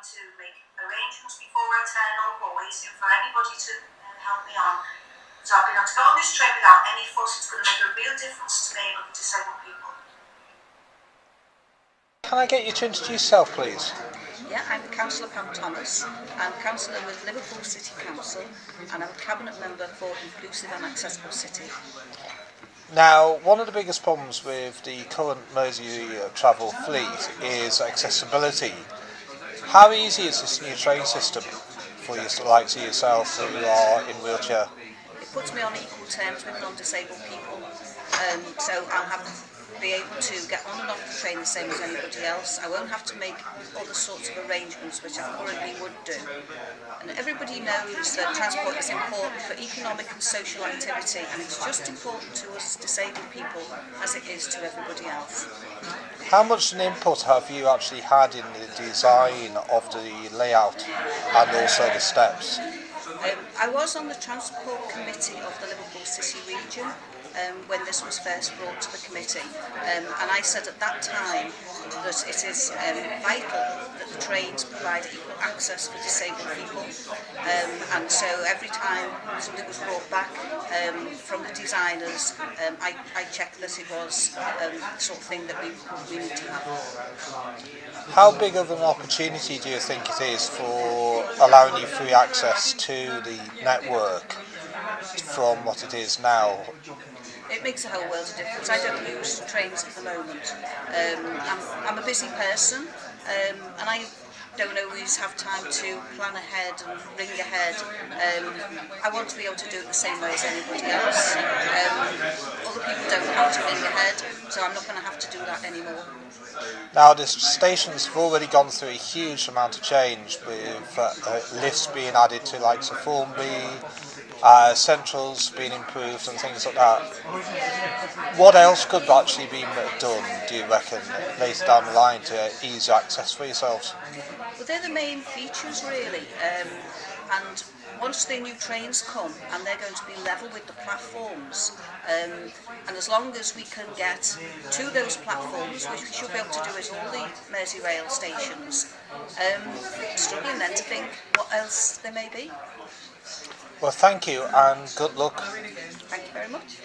to make arrangements before I turn up or waiting for anybody to help me on. So I've been able to go on this train without any fuss. It's going to make a real difference to me and other disabled people. Can I get you to introduce yourself, please? Yeah, I'm Cllr Pam. I'm councillor with Liverpool City Council and I'm a cabinet member for Inclusive and Accessible City. Now, one of the biggest problems with the current Mersey travel fleet is accessibility. How easy is this new train system for you, like yourself who are in wheelchair? It puts me on equal terms with non-disabled people, so I'll have to be able to get on and off the train the same as anybody else. I won't have to make other sorts of arrangements which I currently would do. And everybody knows that transport is important for economic and social activity, and it's just important to us disabled people as it is to everybody else. How much an input have you actually had in the design of the layout and also the steps? I was on the transport committee of the Liverpool City region when this was first brought to the committee, and I said at that time that it is vital that the trains provide equal access for disabled people, and so every time something was brought back from the designers, I checked that it was the sort of thing that we need to have. How big of an opportunity do you think it is for allowing you free access to the network from what it is now? It makes a whole world of difference. I don't use trains at the moment. I'm a busy person, and I don't always have time to plan ahead and ring ahead. I want to be able to do it the same way as anybody else. Other people don't have to ring ahead, so I'm not going to have to do that anymore. Now, the stations have already gone through a huge amount of change with lifts being added to like Formby, centrals being improved and things like that. What else could actually be done, do you reckon, later down the line to ease access for yourselves? Well, they're the main features really, and once the new trains come and they're going to be level with the platforms, and as long as we can get to those platforms, which we should be able to do at all the Merseyrail stations, struggling then to think what else there may be. Well, thank you and good luck. Thank you very much.